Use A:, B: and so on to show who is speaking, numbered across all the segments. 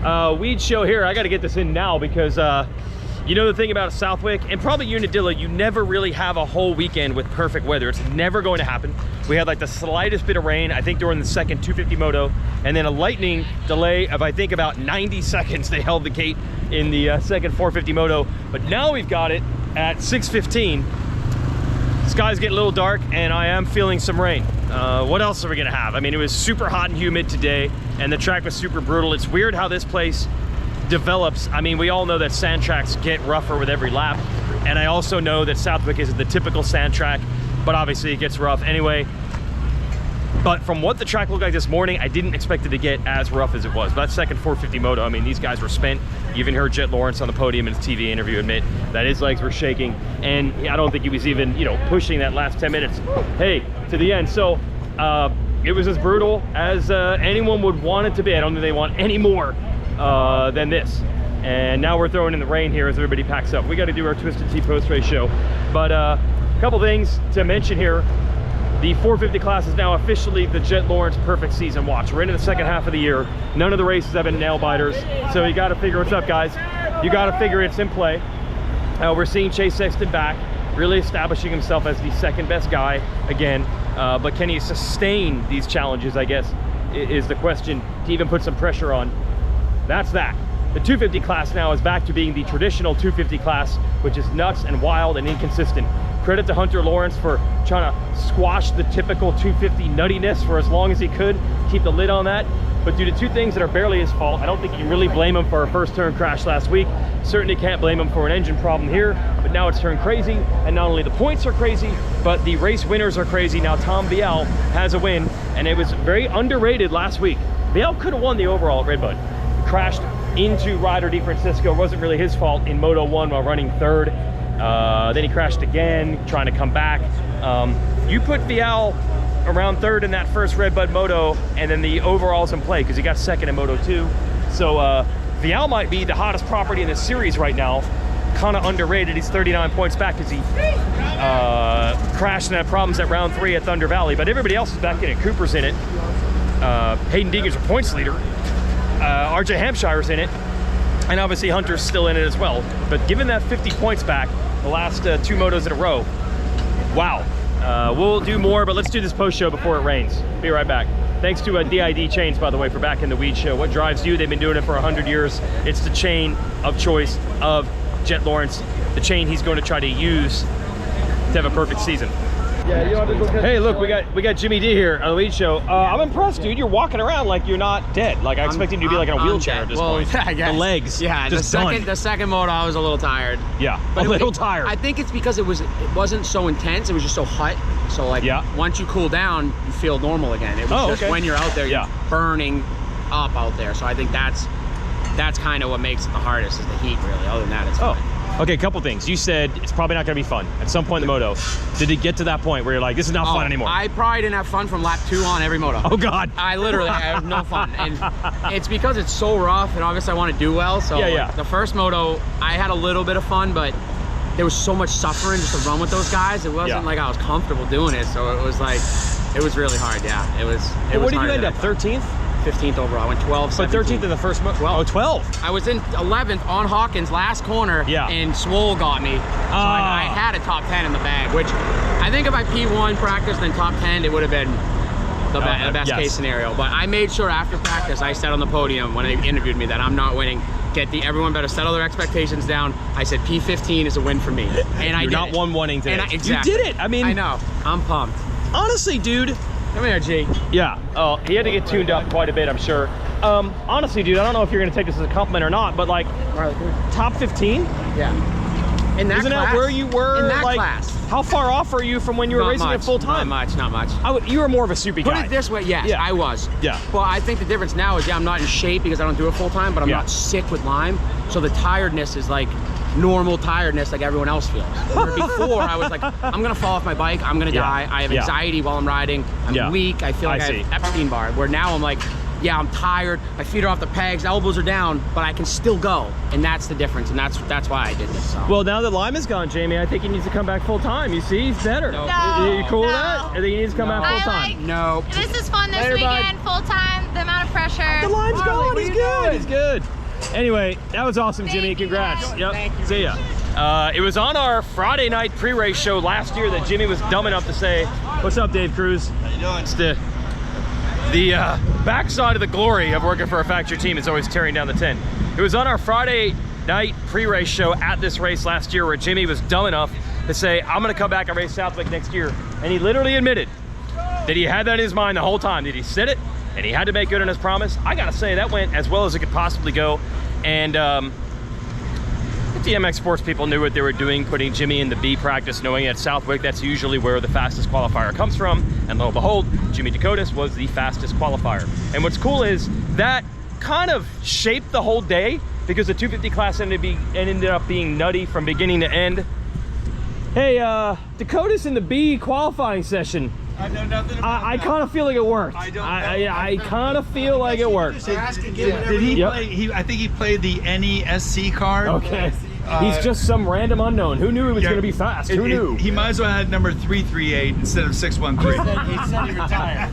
A: Weege show here. I got to get this in now because you know the thing about Southwick and probably Unadilla, you never really have a whole weekend with perfect weather. It's never going to happen. We had like the slightest bit of rain, I think during the second 250 moto, and then a lightning delay of I think about 90 seconds. They held the gate in the second 450 moto, but now we've got it at 6:15. Sky's getting a little dark and I am feeling some rain. What else are we gonna have? I mean, it was super hot and humid today and the track was super brutal. It's weird how this place develops. I mean, we all know that sand tracks get rougher with every lap. And I also know that Southwick isn't the typical sand track, but obviously it gets rough anyway. But from what the track looked like this morning, I didn't expect it to get as rough as it was. But that second 450 moto, I mean, these guys were spent. You even heard Jett Lawrence on the podium in his TV interview admit that his legs were shaking. And I don't think he was even, you know, pushing that last 10 minutes, hey, to the end. So it was as brutal as anyone would want it to be. I don't think they want any more than this. And now we're throwing in the rain here as everybody packs up. We got to do our Twisted Tea post-race show. But a couple things to mention here. The 450 class is now officially the Jett Lawrence perfect season watch. We're into the second half of the year. None of the races have been nail biters. So you got to figure what's up, guys. You got to figure it's in play. We're seeing Chase Sexton back, really establishing himself as the second best guy again. But can he sustain these challenges, I guess, is the question to even put some pressure on. That's that. The 250 class now is back to being the traditional 250 class, which is nuts and wild and inconsistent. Credit to Hunter Lawrence for trying to squash the typical 250 nuttiness for as long as he could, keep the lid on that. But due to two things that are barely his fault, I don't think you can really blame him for a first turn crash last week. Certainly can't blame him for an engine problem here, but now it's turned crazy. And not only the points are crazy, but the race winners are crazy. Now Tom Vial has a win, and it was very underrated last week. Vial could have won the overall at Redbud. Crashed into Ryder DeFrancisco. It wasn't really his fault in Moto 1 while running third. Then he crashed again, trying to come back. You put Vial around third in that first Redbud Moto, and then the overall's in play because he got second in Moto 2. So Vial might be the hottest property in the series right now. Kind of underrated. He's 39 points back because he crashed and had problems at round 3 at Thunder Valley. But everybody else is back in it. Cooper's in it. Hayden Deegan's a points leader. RJ Hampshire's in it. And obviously Hunter's still in it as well. But given that 50 points back, the last 2 motos in a row, wow. We'll do more, but let's do this post show before it rains. Be right back. Thanks to DID Chains, by the way, for back in the Weege show. What drives you? They've been doing it for 100 years. It's the chain of choice of Jett Lawrence, the chain he's going to try to use to have a perfect season. Yeah, you don't have to go. Hey, look, we got Jimmy D here on the Weege show. I'm impressed, dude. You're walking around like you're not dead. Like I expected you to be like in a wheelchair at this point.
B: I guess.
A: The legs.
B: Yeah, the second moto I was a little tired.
A: Yeah, but a little tired.
B: I think it's because it wasn't so intense. It was just so hot. So like once you cool down, you feel normal again. It was just when you're out there, you're burning up out there. So I think that's kind of what makes it the hardest is the heat. Really. Other than that, it's fine.
A: Okay, a couple things. You said it's probably not going to be fun at some point in the moto. Did it get to that point where you're like, this is not fun anymore?
B: I probably didn't have fun from lap 2 on every moto.
A: Oh, God.
B: I literally have no fun. And it's because it's so rough, and obviously I want to do well. So the first moto, I had a little bit of fun, but there was so much suffering just to run with those guys. It wasn't like I was comfortable doing it. So it was like, it was really hard, It was
A: what did you end up, 13th?
B: 15th overall. I went 12, 17.
A: But 13th in the first moto? 12. Oh, 12.
B: I was in 11th on Hawkins, last corner, and Swole got me. So I had a top 10 in the bag, which I think if I P1 practice then top 10, it would have been the best case scenario. But I made sure after practice, I said on the podium when they interviewed me that I'm not winning. Everyone better settle their expectations down. I said P15 is a win for me. And I did. You're not
A: one-winning today.
B: Exactly.
A: You did it. I mean,
B: I know. I'm pumped.
A: Honestly, dude.
B: Come here, G.
A: Yeah. Oh, he had to get tuned up quite a bit, I'm sure. Honestly, dude, I don't know if you're going to take this as a compliment or not, but like, top 15?
B: Yeah. In that
A: Isn't
B: class,
A: that where you were?
B: In that
A: like,
B: class.
A: How far off are you from when you were racing it full time?
B: Not much.
A: You were more of a soupy guy.
B: Put it this way, yes, I was.
A: Yeah.
B: Well, I think the difference now is, I'm not in shape because I don't do it full time, but I'm not sick with Lyme. So the tiredness is like normal tiredness like everyone else feels. Where before, I was like, I'm going to fall off my bike. I'm going to die. I have anxiety while I'm riding. I'm weak. I feel like I have Epstein-Barr. Where now I'm like, I'm tired. My feet are off the pegs. Elbows are down, but I can still go. And that's the difference. And that's why I did this. So.
A: Well, now that Lyme is gone, Jamie, I think he needs to come back full time. You see, he's better.
C: No,
A: you cool with that? I think he needs to come back full time.
B: No.
C: This is fun this weekend, full time. The amount of pressure.
A: The Lyme's gone. He's good. He's good. Anyway, that was awesome, Jimmy. Congrats. Yep.
C: Thank you.
A: See ya. It was on our Friday night pre-race show last year that Jimmy was dumb enough to say, "What's up, Dave Cruz?"
D: How you doing?
A: It's the backside of the glory of working for a factory team is always tearing down the tent. It was on our Friday night pre-race show at this race last year where Jimmy was dumb enough to say, "I'm gonna come back and race Southwick next year." And he literally admitted that he had that in his mind the whole time, that he said it and he had to make good on his promise. I gotta say, that went as well as it could possibly go. And the DMX sports people knew what they were doing, putting Jimmy in the B practice, knowing at Southwick that's usually where the fastest qualifier comes from. And lo and behold, Jimmy Decotis was the fastest qualifier. And what's cool is that kind of shaped the whole day, because the 250 class ended up being nutty from beginning to end. Hey, Decotis in the B qualifying session.
D: I know nothing about
A: I
D: that.
A: kind of feel like it worked.
D: I don't
A: I kind of feel like it worked.
D: Did he
A: Yep.
D: play? I think he played the NESC card.
A: Okay. He's just some random unknown. Who knew he was
D: Yeah.
A: going to be fast? Who knew?
D: He might as well have number 338 instead of 613.
C: He said he retired.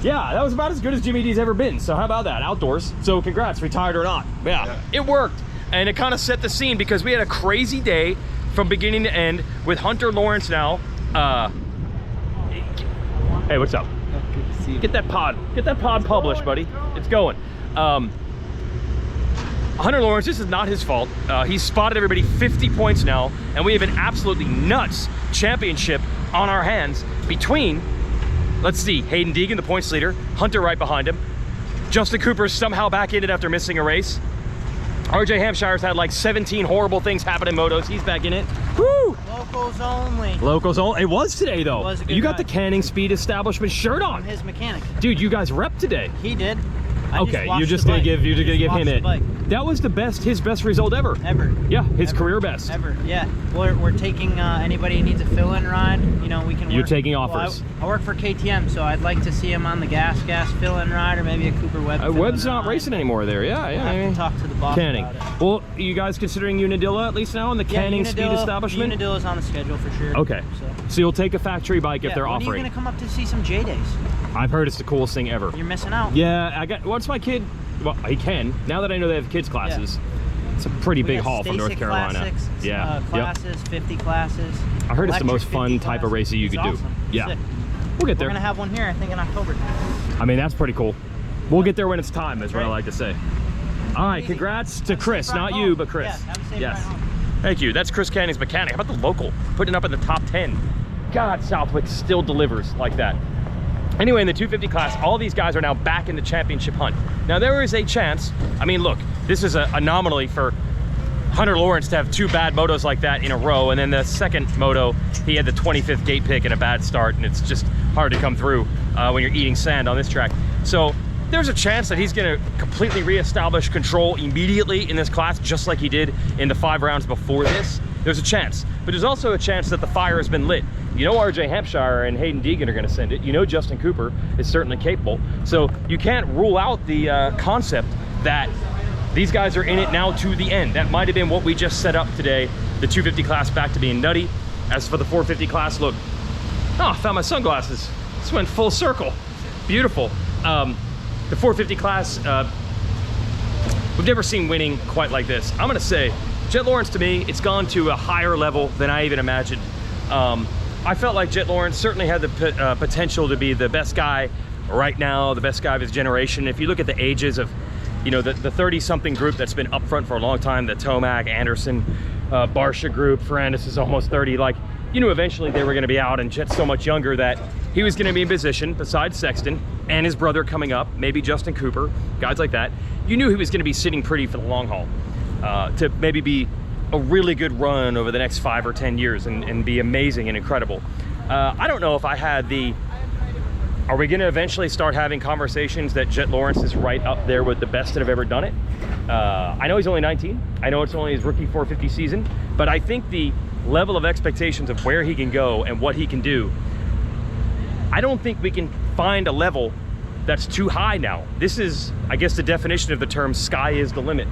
A: Yeah, that was about as good as Jimmy D's ever been. So how about that? Outdoors. So congrats, retired or not. Yeah. It worked. And it kind of set the scene because we had a crazy day from beginning to end with Hunter Lawrence now. Hey, what's up?
C: Good to see you.
A: Get that pod published, buddy. It's going. Hunter Lawrence, this is not his fault. He's spotted everybody 50 points now, and we have an absolutely nuts championship on our hands between, let's see, Hayden Deegan, the points leader, Hunter right behind him. Justin Cooper's somehow back in it after missing a race. RJ Hampshire's had like 17 horrible things happen in motos. He's back in it. Woo!
C: Locals only.
A: Locals only. It was today though.
C: It was a good
A: You got
C: ride.
A: the Canning Speed Establishment shirt
C: I'm
A: on.
C: his mechanic.
A: Dude, you guys repped today.
C: He did.
A: Okay,
C: watched
A: you're just
C: the
A: gonna
C: bike.
A: give him
C: watched
A: it.
C: the bike.
A: That was his best result ever.
C: Ever.
A: Yeah, his
C: Ever.
A: career best.
C: Ever. Yeah. We're taking anybody who needs a fill-in ride. You know, we can.
A: You're
C: work.
A: taking
C: Well,
A: offers.
C: I work for KTM, so I'd like to see him on the gas fill-in ride, or maybe a Cooper Webb.
A: Webb's
C: fill-in
A: not
C: ride.
A: racing anymore there. Yeah, yeah.
C: I'll have to talk to the boss
A: Canning.
C: about it.
A: Well, you guys considering Unadilla at least now in the Canning Speed Establishment?
C: Unadilla's on the schedule for sure.
A: Okay. So you'll take a factory bike if they're
C: when
A: offering.
C: are you gonna come up to see some J Days?
A: I've heard it's the coolest thing ever.
C: You're missing out.
A: Yeah, once my kid, well, he can. Now that I know they have kids classes, it's a pretty
C: We
A: big
C: got
A: haul from North
C: Stasic
A: Carolina.
C: Classics,
A: Yeah. Yep.
C: classes, 50 classes.
A: I heard it's the most
C: electric
A: fun
C: 50
A: type of
C: classes.
A: racing you
C: It's
A: could do.
C: awesome.
A: Yeah.
C: Sick.
A: We'll get
C: We're
A: there.
C: gonna have one here, I think, in October.
A: I mean, that's pretty cool. We'll get there when it's time, is what I like to say. All right,
C: Easy.
A: congrats to Chris,
C: Have a safe
A: not
C: ride
A: you,
C: home.
A: but Chris.
C: Yeah, have a safe
A: Yes.
C: ride home.
A: Thank you. That's Chris Canning's mechanic. How about the local? Putting it up in the top 10. God, Southwick still delivers like that. Anyway, in the 250 class, all these guys are now back in the championship hunt. Now, there is a chance. I mean, look, this is an anomaly for Hunter Lawrence to have two bad motos like that in a row, and then the second moto, he had the 25th gate pick and a bad start, and it's just hard to come through when you're eating sand on this track. So there's a chance that he's gonna completely reestablish control immediately in this class, just like he did in the 5 rounds before this. There's a chance, but there's also a chance that the fire has been lit. You know RJ Hampshire and Hayden Deegan are gonna send it. You know Justin Cooper is certainly capable. So you can't rule out the concept that these guys are in it now to the end. That might have been what we just set up today. The 250 class back to being nutty. As for the 450 class, look. Oh, I found my sunglasses. This went full circle. Beautiful. The 450 class, we've never seen winning quite like this. I'm gonna say, Jett Lawrence to me, it's gone to a higher level than I even imagined. I felt like Jett Lawrence certainly had the potential to be the best guy right now, the best guy of his generation. If you look at the ages of, you know, the 30-something group that's been up front for a long time, the Tomac, Anderson, Barsha group, Ferrandis is almost 30, like, you knew eventually they were gonna be out, and Jett's so much younger that he was gonna be in position, besides Sexton, and his brother coming up, maybe Justin Cooper, guys like that. You knew he was gonna be sitting pretty for the long haul, to maybe be a really good run over the next 5 or 10 years and be amazing and incredible. I don't know if I had the, are we gonna eventually start having conversations that Jett Lawrence is right up there with the best that have ever done it? I know he's only 19. I know it's only his rookie 450 season, but I think the level of expectations of where he can go and what he can do, I don't think we can find a level that's too high now. This is, I guess, the definition of the term sky is the limit.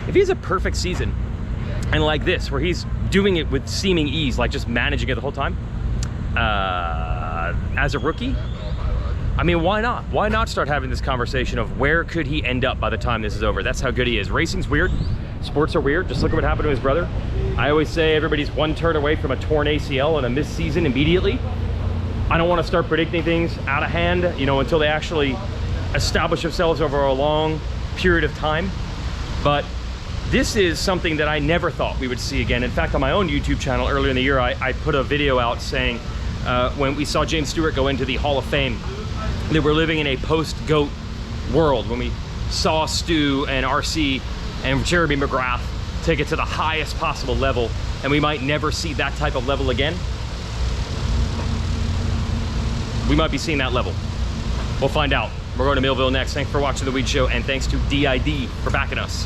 A: If he has a perfect season, and like this, where he's doing it with seeming ease, like just managing it the whole time, as a rookie, I mean, why not? Why not start having this conversation of where could he end up by the time this is over? That's how good he is. Racing's weird. Sports are weird. Just look at what happened to his brother. I always say everybody's one turn away from a torn ACL and a missed season immediately. I don't want to start predicting things out of hand, you know, until they actually establish themselves over a long period of time. But this is something that I never thought we would see again. In fact, on my own YouTube channel earlier in the year, I put a video out saying when we saw James Stewart go into the Hall of Fame, that we're living in a post-GOAT world. When we saw Stu and RC and Jeremy McGrath take it to the highest possible level, and we might never see that type of level again. We might be seeing that level. We'll find out. We're going to Millville next. Thanks for watching the Weege Show, and thanks to DID for backing us.